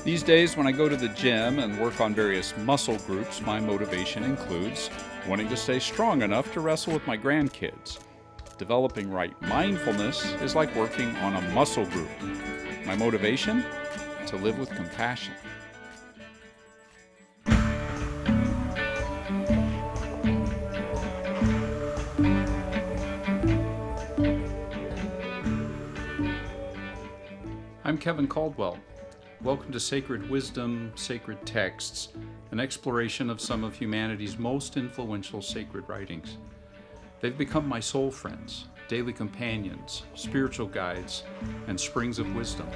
These days, when I go to the gym and work on various muscle groups, my motivation includes wanting to stay strong enough to wrestle with my grandkids. Developing right mindfulness is like working on a muscle group. My motivation? To live with compassion. I'm Kevin Caldwell. Welcome to Sacred Wisdom, Sacred Texts, an exploration of some of humanity's most influential sacred writings. They've become my soul friends, daily companions, spiritual guides, and springs of wisdom.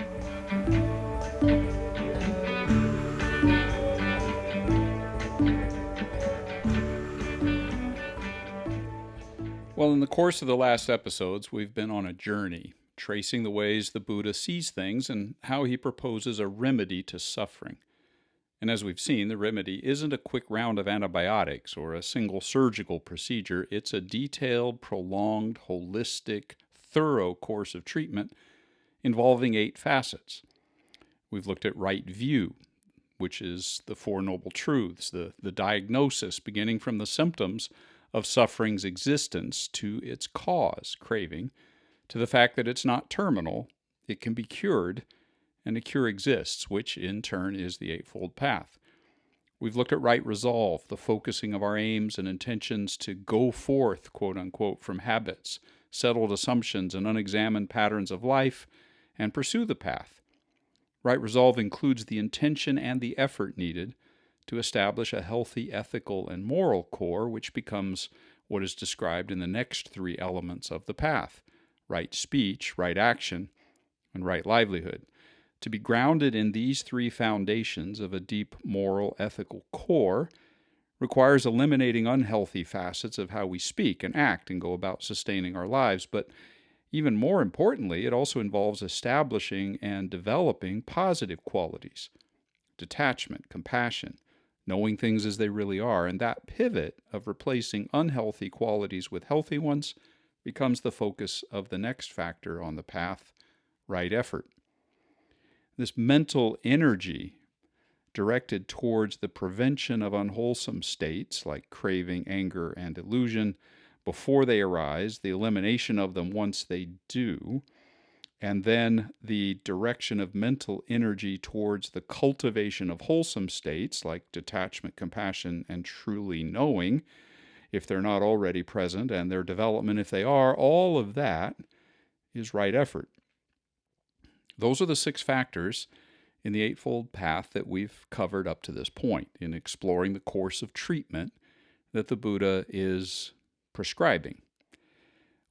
Well, in the course of the last episodes, we've been on a journey, tracing the ways the Buddha sees things and how he proposes a remedy to suffering. And as we've seen, the remedy isn't a quick round of antibiotics or a single surgical procedure. It's a detailed, prolonged, holistic, thorough course of treatment involving 8 facets. We've looked at right view, which is the Four Noble Truths, the diagnosis beginning from the symptoms of suffering's existence to its cause, craving, to the fact that it's not terminal, it can be cured, and a cure exists, which in turn is the Eightfold Path. We've looked at right resolve, the focusing of our aims and intentions to go forth, quote unquote, from habits, settled assumptions, and unexamined patterns of life, and pursue the path. Right resolve includes the intention and the effort needed to establish a healthy ethical and moral core, which becomes what is described in the next 3 elements of the path: right speech, right action, and right livelihood. To be grounded in these 3 foundations of a deep moral, ethical core requires eliminating unhealthy facets of how we speak and act and go about sustaining our lives. But even more importantly, it also involves establishing and developing positive qualities: detachment, compassion, knowing things as they really are. And that pivot of replacing unhealthy qualities with healthy ones becomes the focus of the next factor on the path: right effort. This mental energy directed towards the prevention of unwholesome states like craving, anger, and illusion before they arise, the elimination of them once they do, and then the direction of mental energy towards the cultivation of wholesome states like detachment, compassion, and truly knowing, if they're not already present, and their development if they are. All of that is right effort. Those are the 6 factors in the Eightfold Path that we've covered up to this point in exploring the course of treatment that the Buddha is prescribing.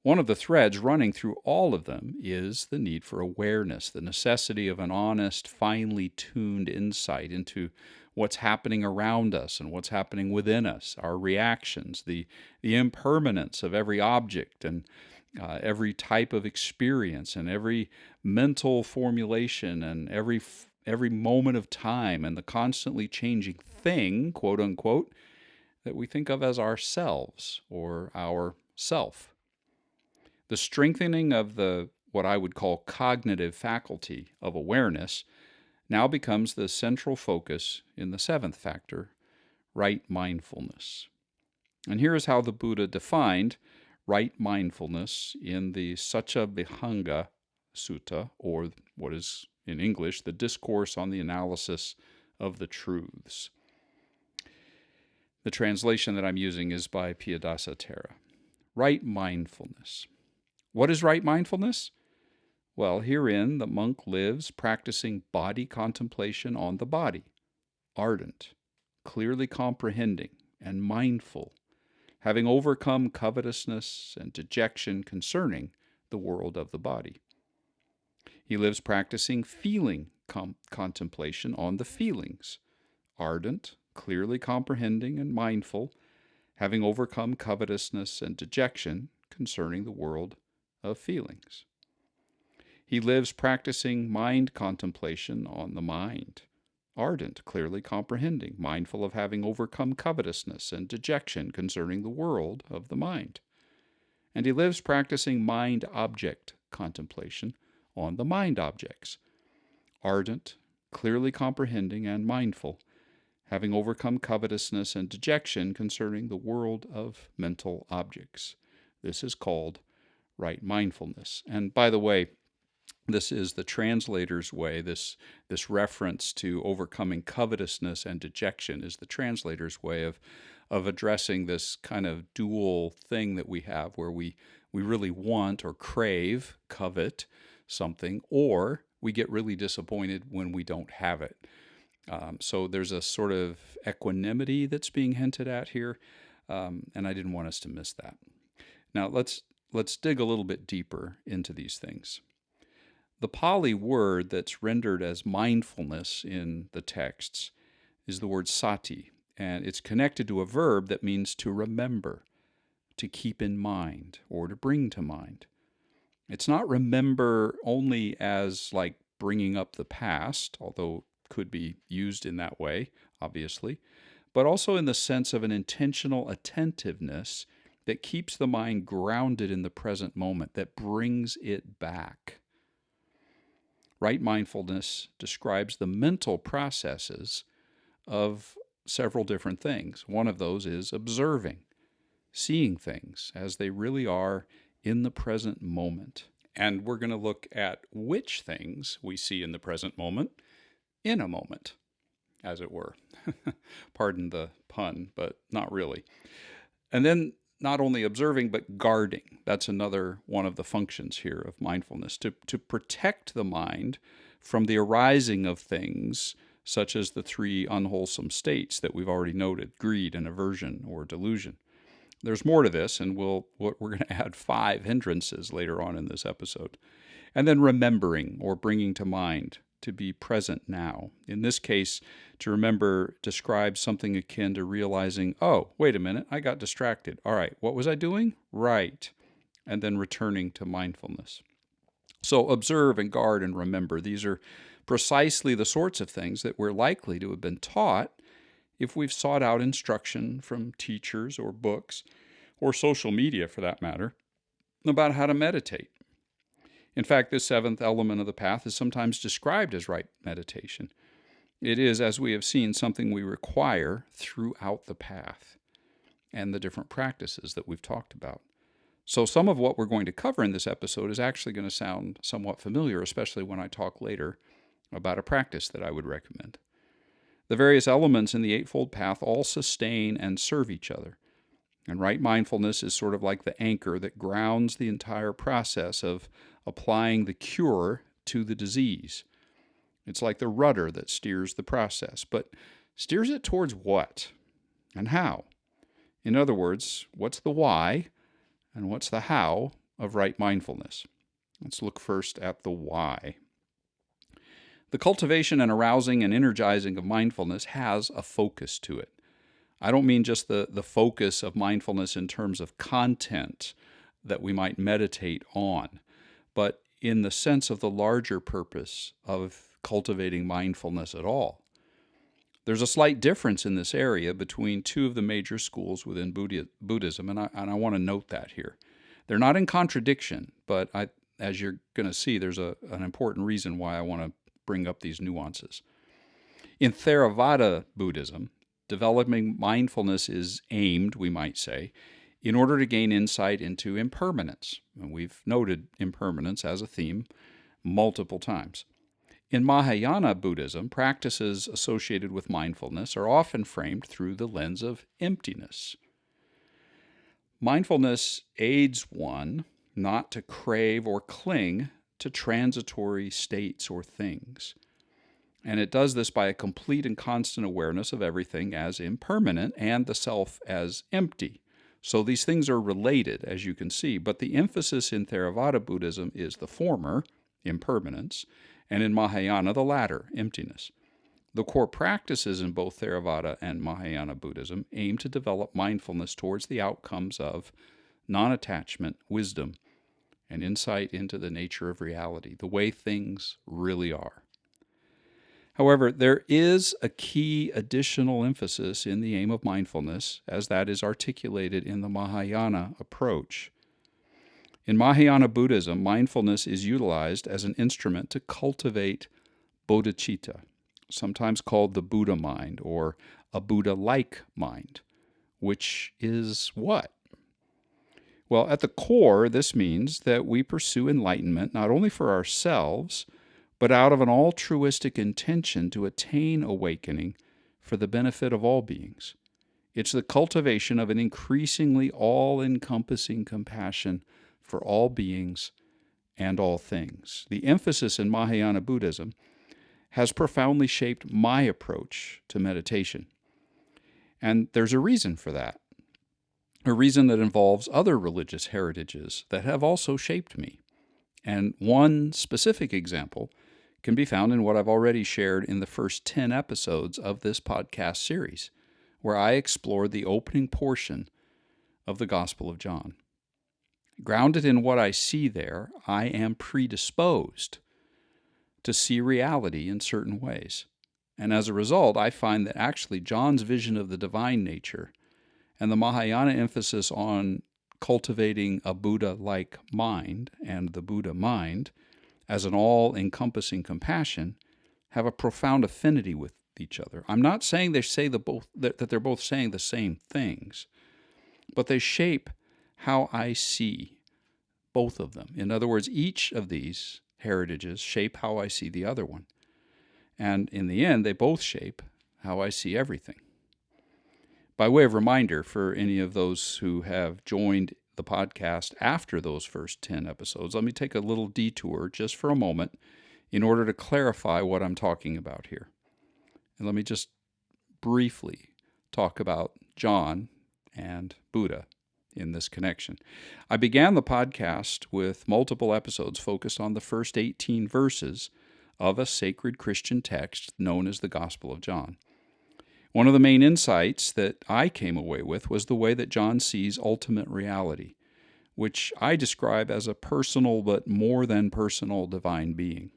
One of the threads running through all of them is the need for awareness, the necessity of an honest, finely tuned insight into what's happening around us and what's happening within us, our reactions, the impermanence of every object and every type of experience and every mental formulation and every moment of time and the constantly changing thing, quote unquote, that we think of as ourselves or our self. The strengthening of the what I would call cognitive faculty of awareness now becomes the central focus in the 7th factor, right mindfulness. And here is how the Buddha defined right mindfulness in the Saccavibhanga Sutta, or what is in English, the Discourse on the Analysis of the Truths. The translation that I'm using is by Piyadassi Thera. Right mindfulness. What is right mindfulness? Well, herein the monk lives practicing body contemplation on the body, ardent, clearly comprehending, and mindful, having overcome covetousness and dejection concerning the world of the body. He lives practicing feeling contemplation on the feelings, ardent, clearly comprehending, and mindful, having overcome covetousness and dejection concerning the world of feelings. He lives practicing mind contemplation on the mind, ardent, clearly comprehending, mindful of having overcome covetousness and dejection concerning the world of the mind. And he lives practicing mind-object contemplation on the mind objects, ardent, clearly comprehending and mindful, having overcome covetousness and dejection concerning the world of mental objects. This is called right mindfulness. And by the way, this is the translator's way. This reference to overcoming covetousness and dejection is the translator's way of addressing this kind of dual thing that we have, where we really want or crave, covet something, or we get really disappointed when we don't have it. So there's a sort of equanimity that's being hinted at here, and I didn't want us to miss that. Now let's dig a little bit deeper into these things. The Pali word that's rendered as mindfulness in the texts is the word sati, and it's connected to a verb that means to remember, to keep in mind, or to bring to mind. It's not remember only as like bringing up the past, although it could be used in that way, obviously, but also in the sense of an intentional attentiveness that keeps the mind grounded in the present moment, that brings it back. Right mindfulness describes the mental processes of several different things. One of those is observing, seeing things as they really are in the present moment. And we're going to look at which things we see in the present moment in a moment, as it were. Pardon the pun, but not really. And then not only observing, but guarding. That's another one of the functions here of mindfulness, to protect the mind from the arising of things such as the three unwholesome states that we've already noted: greed and aversion or delusion. There's more to this, and we're going to add 5 hindrances later on in this episode. And then remembering, or bringing to mind, to be present now. In this case, to remember describes something akin to realizing, oh, wait a minute, I got distracted. All right, what was I doing? Right. And then returning to mindfulness. So observe and guard and remember. These are precisely the sorts of things that we're likely to have been taught if we've sought out instruction from teachers or books, or social media for that matter, about how to meditate. In fact, this 7th element of the path is sometimes described as right meditation. It is, as we have seen, something we require throughout the path and the different practices that we've talked about. So some of what we're going to cover in this episode is actually going to sound somewhat familiar, especially when I talk later about a practice that I would recommend. The various elements in the Eightfold Path all sustain and serve each other. And right mindfulness is sort of like the anchor that grounds the entire process of applying the cure to the disease. It's like the rudder that steers the process, but steers it towards what and how? In other words, what's the why and what's the how of right mindfulness? Let's look first at the why. The cultivation and arousing and energizing of mindfulness has a focus to it. I don't mean just the focus of mindfulness in terms of content that we might meditate on, but in the sense of the larger purpose of cultivating mindfulness at all. There's a slight difference in this area between 2 of the major schools within Buddhism, and I want to note that here. They're not in contradiction, but as you're going to see, there's an important reason why I want to bring up these nuances. In Theravada Buddhism, developing mindfulness is aimed, we might say, in order to gain insight into impermanence. And we've noted impermanence as a theme multiple times. In Mahayana Buddhism, practices associated with mindfulness are often framed through the lens of emptiness. Mindfulness aids one not to crave or cling to transitory states or things. And it does this by a complete and constant awareness of everything as impermanent and the self as empty. So these things are related, as you can see, but the emphasis in Theravada Buddhism is the former, impermanence, and in Mahayana, the latter, emptiness. The core practices in both Theravada and Mahayana Buddhism aim to develop mindfulness towards the outcomes of non-attachment, wisdom, and insight into the nature of reality, the way things really are. However, there is a key additional emphasis in the aim of mindfulness, as that is articulated in the Mahayana approach. In Mahayana Buddhism, mindfulness is utilized as an instrument to cultivate bodhicitta, sometimes called the Buddha mind or a Buddha-like mind, which is what? Well, at the core, this means that we pursue enlightenment not only for ourselves, but out of an altruistic intention to attain awakening for the benefit of all beings. It's the cultivation of an increasingly all-encompassing compassion for all beings and all things. The emphasis in Mahayana Buddhism has profoundly shaped my approach to meditation. And there's a reason for that, a reason that involves other religious heritages that have also shaped me. And one specific example can be found in what I've already shared in the first 10 episodes of this podcast series, where I explored the opening portion of the Gospel of John. Grounded in what I see there, I am predisposed to see reality in certain ways. And as a result, I find that actually John's vision of the divine nature and the Mahayana emphasis on cultivating a Buddha-like mind and the Buddha mind as an all-encompassing compassion have a profound affinity with each other. I'm not saying that they're both saying the same things, but they shape how I see both of them. In other words, each of these heritages shape how I see the other one. And in the end, they both shape how I see everything. By way of reminder for any of those who have joined the podcast after those first 10 episodes, let me take a little detour just for a moment in order to clarify what I'm talking about here. And let me just briefly talk about John and Buddha in this connection. I began the podcast with multiple episodes focused on the first 18 verses of a sacred Christian text known as the Gospel of John. One of the main insights that I came away with was the way that John sees ultimate reality, which I describe as a personal but more than personal divine being.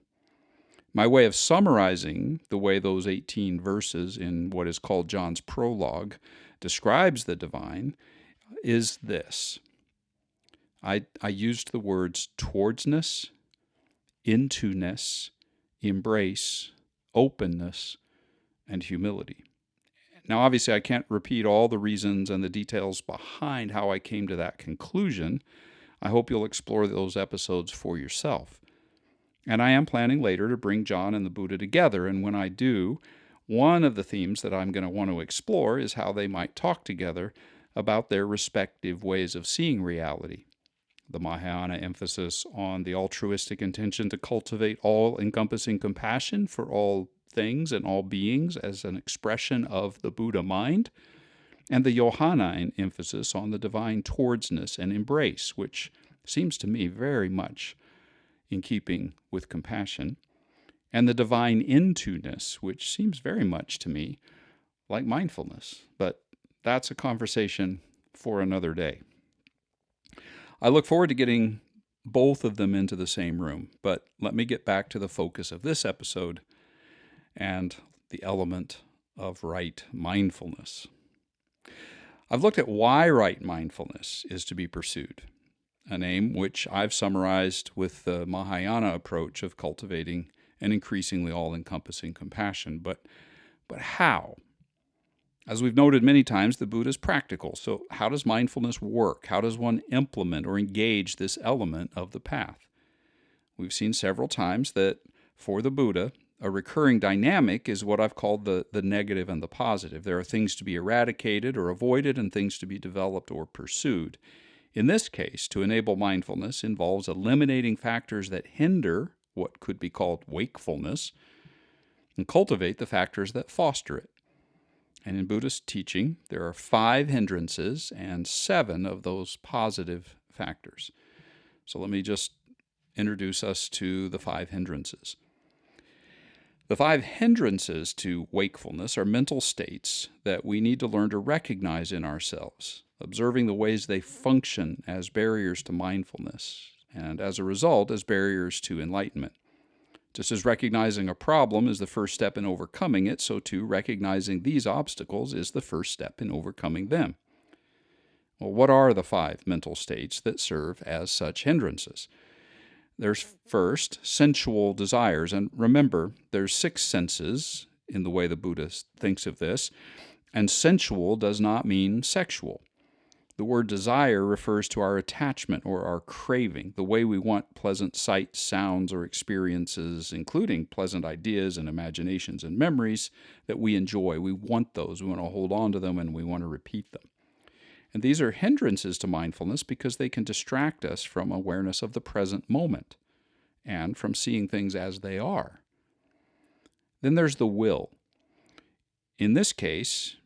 My way of summarizing the way those 18 verses in what is called John's prologue describes the divine is this. I used the words towardsness, into-ness, embrace, openness, and humility. Now, obviously, I can't repeat all the reasons and the details behind how I came to that conclusion. I hope you'll explore those episodes for yourself. And I am planning later to bring John and the Buddha together, and when I do, one of the themes that I'm going to want to explore is how they might talk together about their respective ways of seeing reality. The Mahayana emphasis on the altruistic intention to cultivate all-encompassing compassion for all things and all beings as an expression of the Buddha mind, and the Johannine emphasis on the divine towardsness and embrace, which seems to me very much in keeping with compassion, and the divine into-ness, which seems very much to me like mindfulness. But that's a conversation for another day. I look forward to getting both of them into the same room, but let me get back to the focus of this episode and the element of right mindfulness. I've looked at why right mindfulness is to be pursued, a name which I've summarized with the Mahayana approach of cultivating an increasingly all-encompassing compassion. But how? As we've noted many times, the Buddha is practical. So how does mindfulness work? How does one implement or engage this element of the path? We've seen several times that for the Buddha, a recurring dynamic is what I've called the negative and the positive. There are things to be eradicated or avoided and things to be developed or pursued. In this case, to enable mindfulness involves eliminating factors that hinder what could be called wakefulness and cultivate the factors that foster it. And in Buddhist teaching, there are 5 hindrances and 7 of those positive factors. So let me just introduce us to the 5 hindrances. The 5 hindrances to wakefulness are mental states that we need to learn to recognize in ourselves, observing the ways they function as barriers to mindfulness, and as a result, as barriers to enlightenment. Just as recognizing a problem is the first step in overcoming it, so too recognizing these obstacles is the first step in overcoming them. Well, what are the 5 mental states that serve as such hindrances? There's first, sensual desires. And remember, there's 6 senses in the way the Buddha thinks of this. And sensual does not mean sexual. The word desire refers to our attachment or our craving, the way we want pleasant sights, sounds, or experiences, including pleasant ideas and imaginations and memories that we enjoy. We want those. We want to hold on to them, and we want to repeat them. And these are hindrances to mindfulness because they can distract us from awareness of the present moment and from seeing things as they are. Then there's the will. In this case,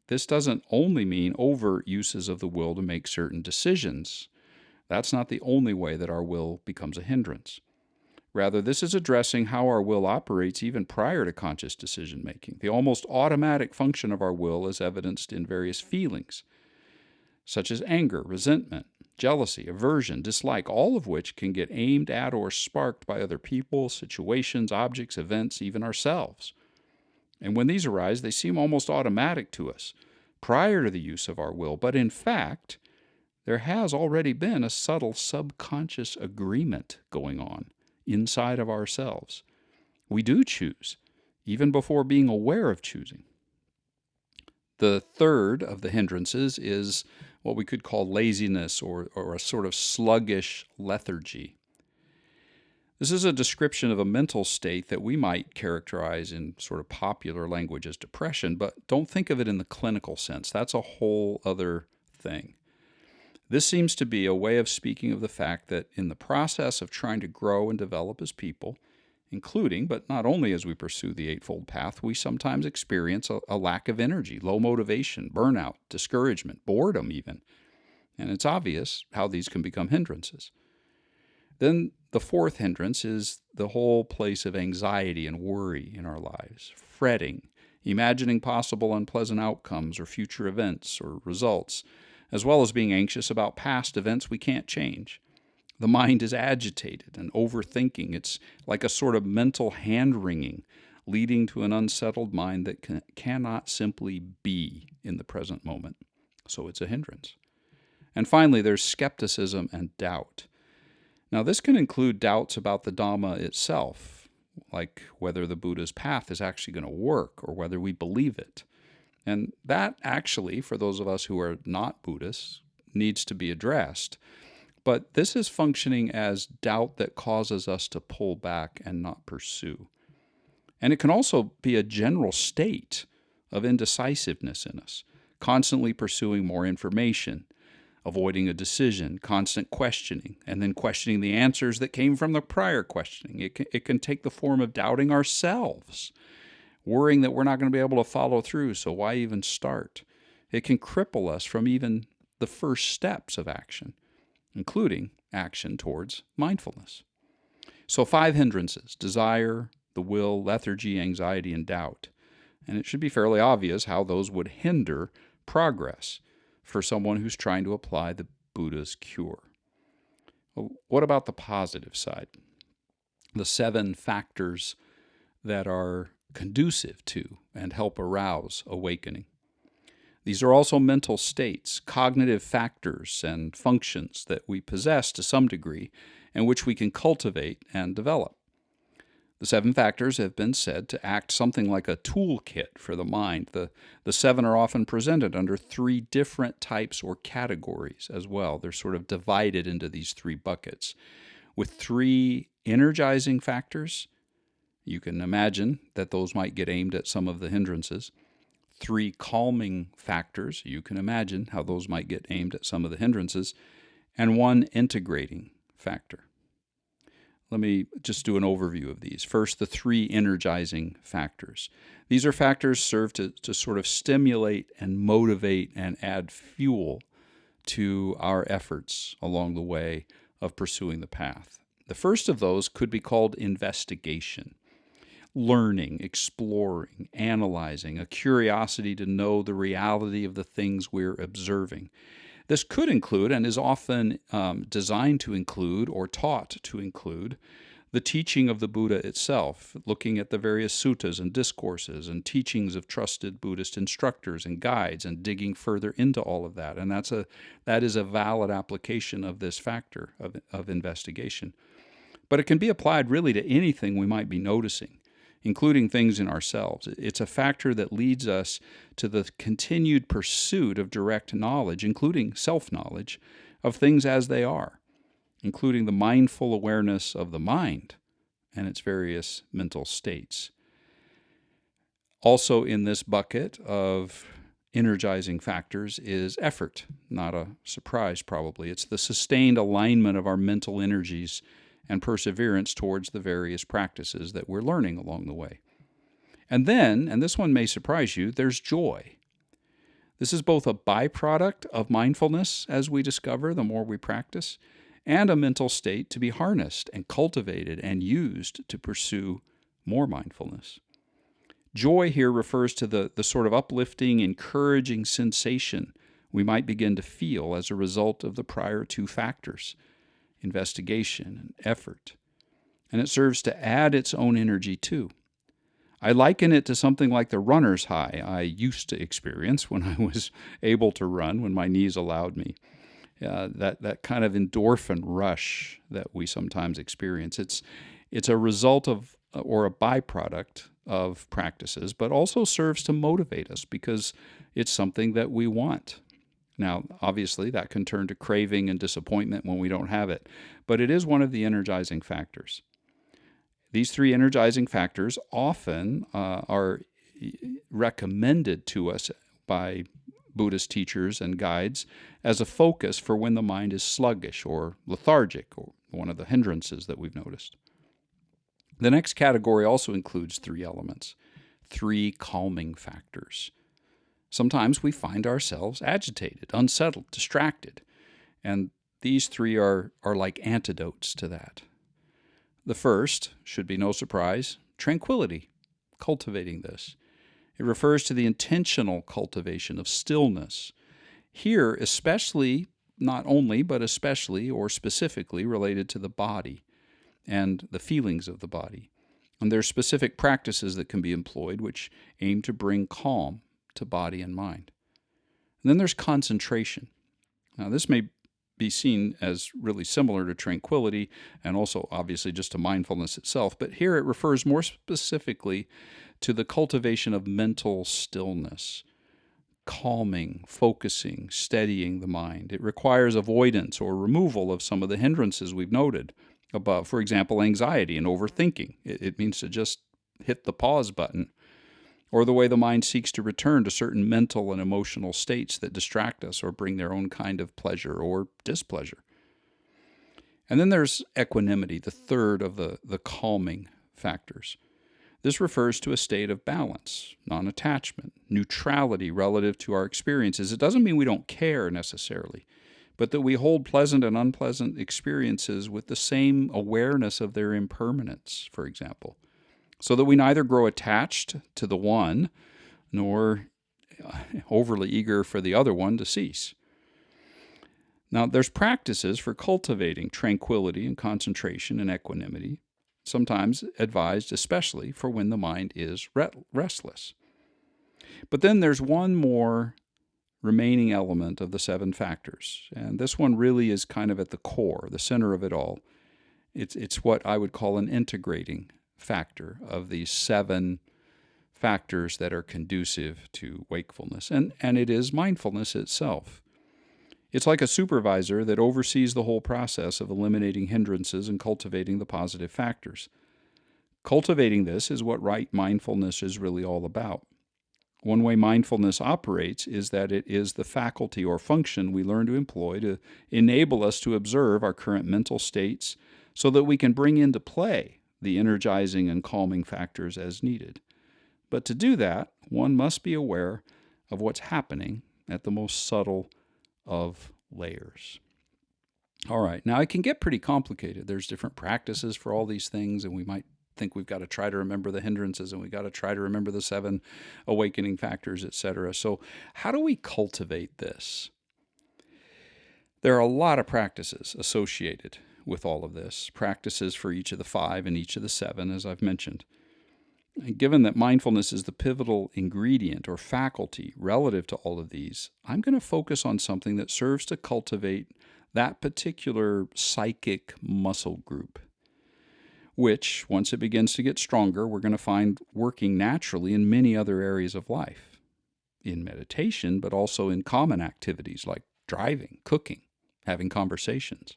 this doesn't only mean overt uses of the will to make certain decisions. That's not the only way that our will becomes a hindrance. Rather, this is addressing how our will operates even prior to conscious decision-making. The almost automatic function of our will is evidenced in various feelings, such as anger, resentment, jealousy, aversion, dislike, all of which can get aimed at or sparked by other people, situations, objects, events, even ourselves. And when these arise, they seem almost automatic to us, prior to the use of our will. But in fact, there has already been a subtle subconscious agreement going on inside of ourselves. We do choose, even before being aware of choosing. The third of the hindrances is what we could call laziness or a sort of sluggish lethargy. This is a description of a mental state that we might characterize in sort of popular language as depression, but don't think of it in the clinical sense. That's a whole other thing. This seems to be a way of speaking of the fact that in the process of trying to grow and develop as people, including, but not only as we pursue the Eightfold Path, we sometimes experience a lack of energy, low motivation, burnout, discouragement, boredom even. And it's obvious how these can become hindrances. Then the fourth hindrance is the whole place of anxiety and worry in our lives, fretting, imagining possible unpleasant outcomes or future events or results, as well as being anxious about past events we can't change. The mind is agitated and overthinking. It's like a sort of mental hand-wringing, leading to an unsettled mind that cannot simply be in the present moment. So it's a hindrance. And finally, there's skepticism and doubt. Now, this can include doubts about the Dhamma itself, like whether the Buddha's path is actually going to work or whether we believe it. And that actually, for those of us who are not Buddhists, needs to be addressed. But this is functioning as doubt that causes us to pull back and not pursue. And it can also be a general state of indecisiveness in us, constantly pursuing more information, avoiding a decision, constant questioning, and then questioning the answers that came from the prior questioning. It can take the form of doubting ourselves, worrying that we're not going to be able to follow through, so why even start? It can cripple us from even the first steps of action, including action towards mindfulness. So 5 hindrances: desire, the will, lethargy, anxiety, and doubt. And it should be fairly obvious how those would hinder progress for someone who's trying to apply the Buddha's cure. Well, what about the positive side? The 7 factors that are conducive to and help arouse awakening. These are also mental states, cognitive factors and functions that we possess to some degree and which we can cultivate and develop. The 7 factors have been said to act something like a toolkit for the mind. The 7 are often presented under 3 different types or categories as well. They're sort of divided into these 3 buckets. With 3 energizing factors, you can imagine that those might get aimed at some of the hindrances. 3 calming factors, you can imagine how those might get aimed at some of the hindrances. And 1 integrating factor. Let me just do an overview of these. First, the 3 energizing factors. These are factors served to sort of stimulate and motivate and add fuel to our efforts along the way of pursuing the path. The first of those could be called investigation. Learning, exploring, analyzing, a curiosity to know the reality of the things we're observing. This could include, and is often designed to include or taught to include, the teaching of the Buddha itself, looking at the various suttas and discourses and teachings of trusted Buddhist instructors and guides and digging further into all of that. And that is a valid application of this factor of investigation. But it can be applied really to anything we might be noticing. including things in ourselves. It's a factor that leads us to the continued pursuit of direct knowledge, including self-knowledge, of things as they are, including the mindful awareness of the mind and its various mental states. Also in this bucket of energizing factors is effort. Not a surprise, probably. It's the sustained alignment of our mental energies and perseverance towards the various practices that we're learning along the way. And then, and this one may surprise you, there's joy. This is both a byproduct of mindfulness, as we discover the more we practice, and a mental state to be harnessed and cultivated and used to pursue more mindfulness. Joy here refers to the sort of uplifting, encouraging sensation we might begin to feel as a result of the prior two factors, investigation and effort. And it serves to add its own energy too. I liken it to something like the runner's high I used to experience when I was able to run, when my knees allowed me. That kind of endorphin rush that we sometimes experience. It's a result of, or a byproduct of practices, but also serves to motivate us because it's something that we want. Now, obviously, that can turn to craving and disappointment when we don't have it, but it is one of the energizing factors. These three energizing factors often are recommended to us by Buddhist teachers and guides as a focus for when the mind is sluggish or lethargic, or one of the hindrances that we've noticed. The next category also includes three elements, three calming factors. Sometimes we find ourselves agitated, unsettled, distracted, and these three are like antidotes to that. The first, should be no surprise, tranquility, cultivating this. It refers to the intentional cultivation of stillness. Here, especially, not only, but especially or specifically related to the body and the feelings of the body. And there are specific practices that can be employed which aim to bring calm to body and mind. And then there's concentration. Now, this may be seen as really similar to tranquility and also obviously just to mindfulness itself, but here it refers more specifically to the cultivation of mental stillness, calming, focusing, steadying the mind. It requires avoidance or removal of some of the hindrances we've noted above. For example, anxiety and overthinking. It means to just hit the pause button, or the way the mind seeks to return to certain mental and emotional states that distract us or bring their own kind of pleasure or displeasure. And then there's equanimity, the third of the calming factors. This refers to a state of balance, non-attachment, neutrality relative to our experiences. It doesn't mean we don't care necessarily, but that we hold pleasant and unpleasant experiences with the same awareness of their impermanence, for example, so that we neither grow attached to the one nor overly eager for the other one to cease. Now, there's practices for cultivating tranquility and concentration and equanimity, sometimes advised especially for when the mind is restless. But then there's one more remaining element of the seven factors, and this one really is kind of at the core, the center of it all. It's what I would call an integrating factor of these seven factors that are conducive to wakefulness, and it is mindfulness itself. It's like a supervisor that oversees the whole process of eliminating hindrances and cultivating the positive factors. Cultivating this is what right mindfulness is really all about. One way mindfulness operates is that it is the faculty or function we learn to employ to enable us to observe our current mental states so that we can bring into play the energizing and calming factors as needed. But to do that, one must be aware of what's happening at the most subtle of layers. All right, now it can get pretty complicated. There's different practices for all these things, and we might think we've got to try to remember the hindrances, and we've got to try to remember the seven awakening factors, etc. So how do we cultivate this? There are a lot of practices associated with all of this, practices for each of the five and each of the seven, as I've mentioned. And given that mindfulness is the pivotal ingredient or faculty relative to all of these, I'm going to focus on something that serves to cultivate that particular psychic muscle group. which, once it begins to get stronger, we're going to find working naturally in many other areas of life, in meditation, but also in common activities like driving, cooking, having conversations.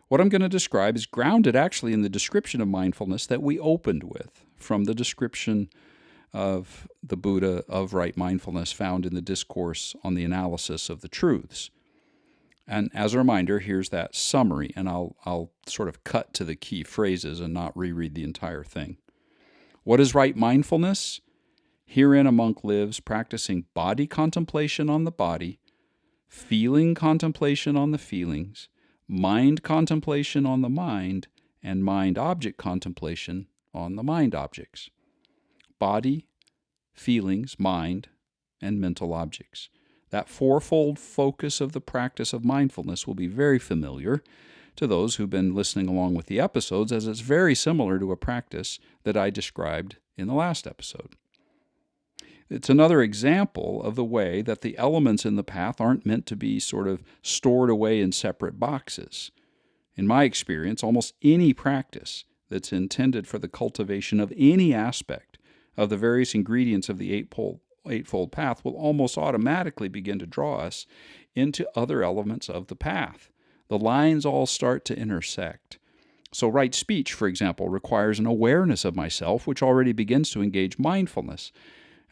What I'm going to describe is grounded actually in the description of mindfulness that we opened with from the description of the Buddha of right mindfulness found in the Discourse on the Analysis of the Truths. And as a reminder, here's that summary, and I'll sort of cut to the key phrases and not reread the entire thing. What is right mindfulness? Herein a monk lives, practicing body contemplation on the body, feeling contemplation on the feelings, mind contemplation on the mind, and mind-object contemplation on the mind objects. Body, feelings, mind, and mental objects. That fourfold focus of the practice of mindfulness will be very familiar to those who've been listening along with the episodes, as it's very similar to a practice that I described in the last episode. It's another example of the way that the elements in the path aren't meant to be sort of stored away in separate boxes. In my experience, almost any practice that's intended for the cultivation of any aspect of the various ingredients of the Eightfold Path will almost automatically begin to draw us into other elements of the path. The lines all start to intersect. So right speech, for example, requires an awareness of myself, which already begins to engage mindfulness.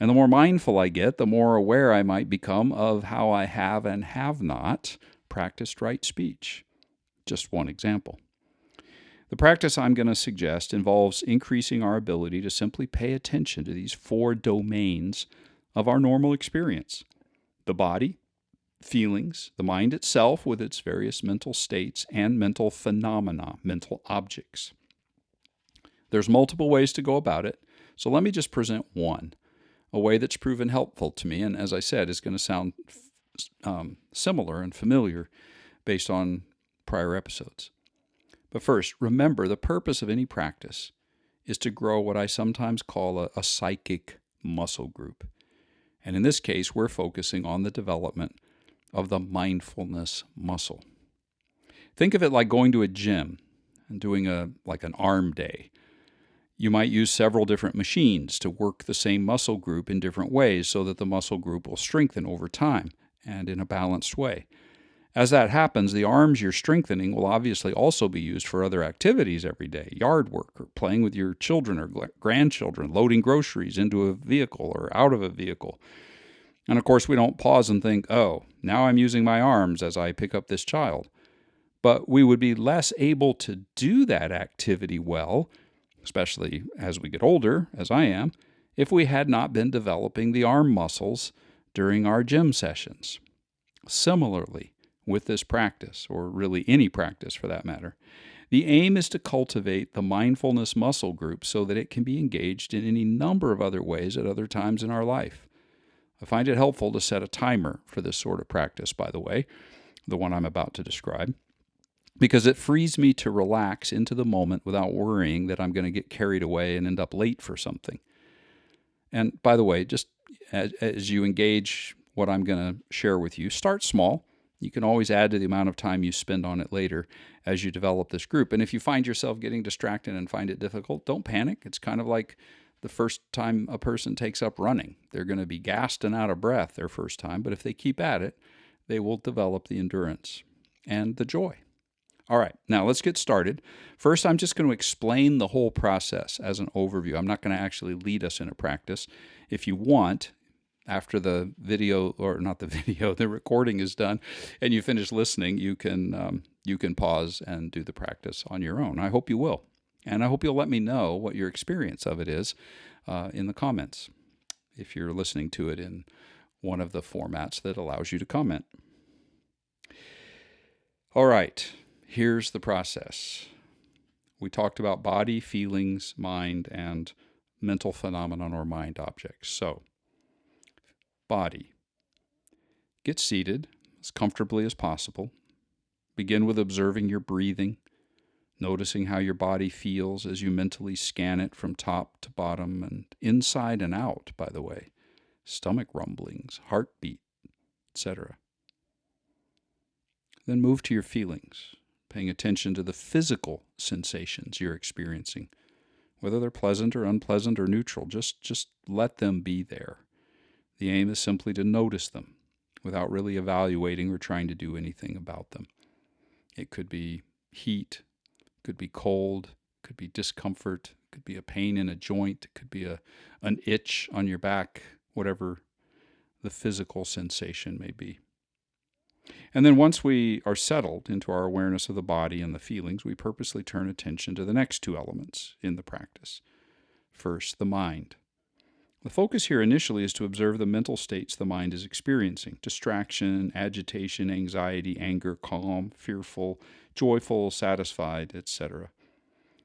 And the more mindful I get, the more aware I might become of how I have and have not practiced right speech. Just one example. The practice I'm going to suggest involves increasing our ability to simply pay attention to these four domains of our normal experience: the body, feelings, the mind itself with its various mental states, and mental phenomena, mental objects. There's multiple ways to go about it, so let me just present one, a way that's proven helpful to me, and as I said, is going to sound similar and familiar based on prior episodes. But first, remember the purpose of any practice is to grow what I sometimes call a psychic muscle group. And in this case, we're focusing on the development of the mindfulness muscle. Think of it like going to a gym and doing an arm day. You might use several different machines to work the same muscle group in different ways so that the muscle group will strengthen over time and in a balanced way. As that happens, the arms you're strengthening will obviously also be used for other activities every day, yard work or playing with your children or grandchildren, loading groceries into a vehicle or out of a vehicle. And of course, we don't pause and think, oh, now I'm using my arms as I pick up this child. But we would be less able to do that activity well, especially as we get older, as I am, if we had not been developing the arm muscles during our gym sessions. Similarly, with this practice, or really any practice for that matter, the aim is to cultivate the mindfulness muscle group so that it can be engaged in any number of other ways at other times in our life. I find it helpful to set a timer for this sort of practice, by the way, the one I'm about to describe, because it frees me to relax into the moment without worrying that I'm going to get carried away and end up late for something. And by the way, just as you engage what I'm going to share with you, start small. You can always add to the amount of time you spend on it later as you develop this group. And if you find yourself getting distracted and find it difficult, don't panic. It's kind of like the first time a person takes up running. They're going to be gassed and out of breath their first time, but if they keep at it, they will develop the endurance and the joy. All right, now let's get started. First, I'm just going to explain the whole process as an overview. I'm not going to actually lead us in a practice. If you want, after the video, or not the video, the recording is done, and you finish listening, you can pause and do the practice on your own. I hope you will. And I hope you'll let me know what your experience of it is in the comments, if you're listening to it in one of the formats that allows you to comment. All right, here's the process. We talked about body, feelings, mind, and mental phenomenon or mind objects. So, body. Get seated as comfortably as possible. Begin with observing your breathing, noticing how your body feels as you mentally scan it from top to bottom and inside and out, by the way. Stomach rumblings, heartbeat, etc. Then move to your feelings, paying attention to the physical sensations you're experiencing, whether they're pleasant or unpleasant or neutral. Just let them be there. The aim is simply to notice them without really evaluating or trying to do anything about them. It could be heat, could be cold, could be discomfort, could be a pain in a joint, it could be an itch on your back, whatever the physical sensation may be. And then once we are settled into our awareness of the body and the feelings, we purposely turn attention to the next two elements in the practice. First, the mind. The focus here initially is to observe the mental states the mind is experiencing: distraction, agitation, anxiety, anger, calm, fearful, joyful, satisfied, etc.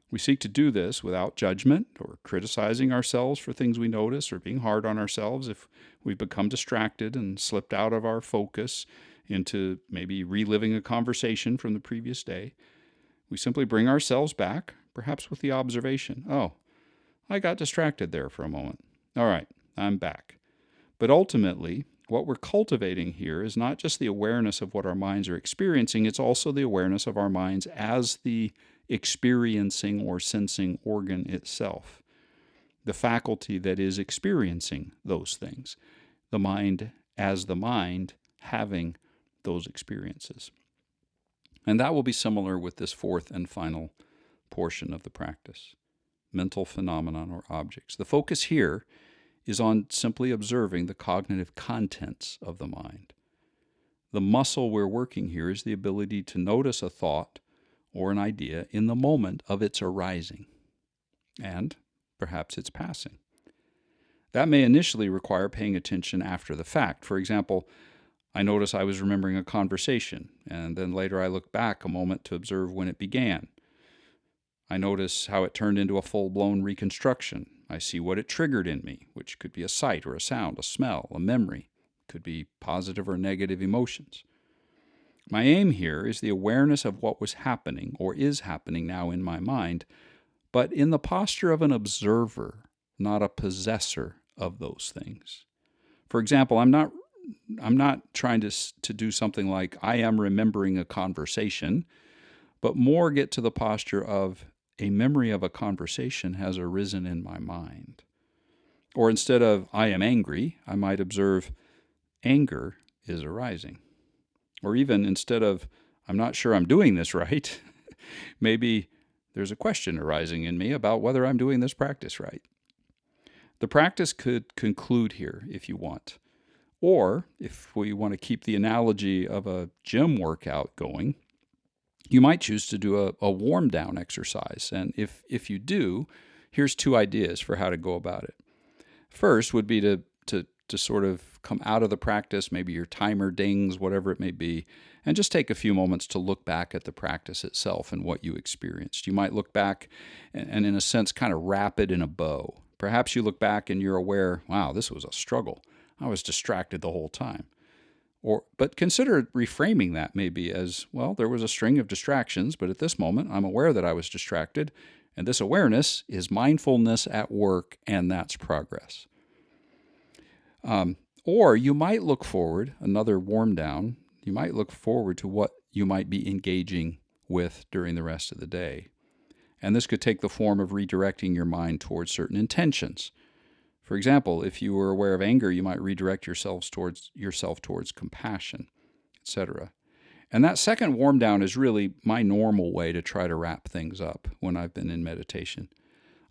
We seek to do this without judgment or criticizing ourselves for things we notice, or being hard on ourselves if we've become distracted and slipped out of our focus into maybe reliving a conversation from the previous day. We simply bring ourselves back, perhaps with the observation, oh, I got distracted there for a moment. All right, I'm back. But ultimately, what we're cultivating here is not just the awareness of what our minds are experiencing, it's also the awareness of our minds as the experiencing or sensing organ itself, the faculty that is experiencing those things, the mind as the mind having those experiences. And that will be similar with this fourth and final portion of the practice, mental phenomenon or objects. The focus here is on simply observing the cognitive contents of the mind. The muscle we're working here is the ability to notice a thought or an idea in the moment of its arising, and perhaps its passing. That may initially require paying attention after the fact. For example, I notice I was remembering a conversation, and then later I look back a moment to observe when it began. I notice how it turned into a full-blown reconstruction. I see what it triggered in me, which could be a sight or a sound, a smell, a memory. Could be positive or negative emotions. My aim here is the awareness of what was happening or is happening now in my mind, but in the posture of an observer, not a possessor of those things. For example, I'm not trying to do something like I am remembering a conversation, but more get to the posture of a memory of a conversation has arisen in my mind. Or instead of I am angry, I might observe anger is arising. Or even instead of I'm not sure I'm doing this right, maybe there's a question arising in me about whether I'm doing this practice right. The practice could conclude here if you want. Or if we want to keep the analogy of a gym workout going, you might choose to do a warm-down exercise. And if you do, here's two ideas for how to go about it. First would be to sort of come out of the practice, maybe your timer dings, whatever it may be, and just take a few moments to look back at the practice itself and what you experienced. You might look back and in a sense, kind of wrap it in a bow. Perhaps you look back and you're aware, wow, this was a struggle. I was distracted the whole time. But consider reframing that maybe as, well, there was a string of distractions, but at this moment, I'm aware that I was distracted, and this awareness is mindfulness at work, and that's progress. Or you might look forward, another warm down, you might look forward to what you might be engaging with during the rest of the day. And this could take the form of redirecting your mind towards certain intentions. For example, if you were aware of anger, you might redirect yourself towards compassion, etc. And that second warm down is really my normal way to try to wrap things up when I've been in meditation.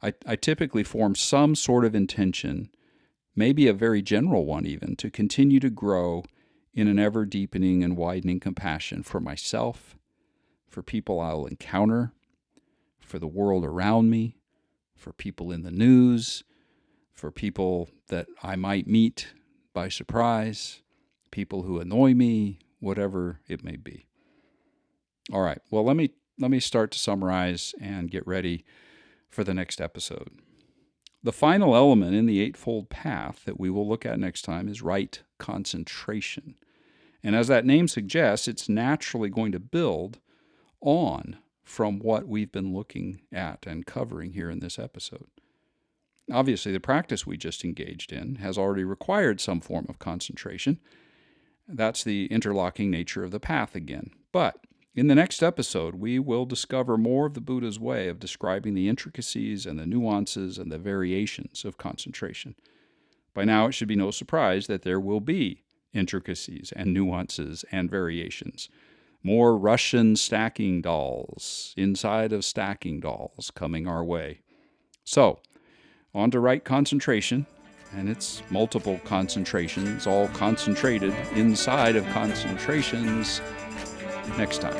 I typically form some sort of intention, maybe a very general one even, to continue to grow in an ever-deepening and widening compassion for myself, for people I'll encounter, for the world around me, for people in the news, for people that I might meet by surprise, people who annoy me, whatever it may be. All right, well, let me start to summarize and get ready for the next episode. The final element in the Eightfold Path that we will look at next time is right concentration. And as that name suggests, it's naturally going to build on from what we've been looking at and covering here in this episode. Obviously, the practice we just engaged in has already required some form of concentration. That's the interlocking nature of the path again. But In the next episode, we will discover more of the Buddha's way of describing the intricacies and the nuances and the variations of concentration. By now, it should be no surprise that there will be intricacies and nuances and variations. More Russian stacking dolls inside of stacking dolls coming our way. So, on to right concentration, and its multiple concentrations, all concentrated inside of concentrations, next time.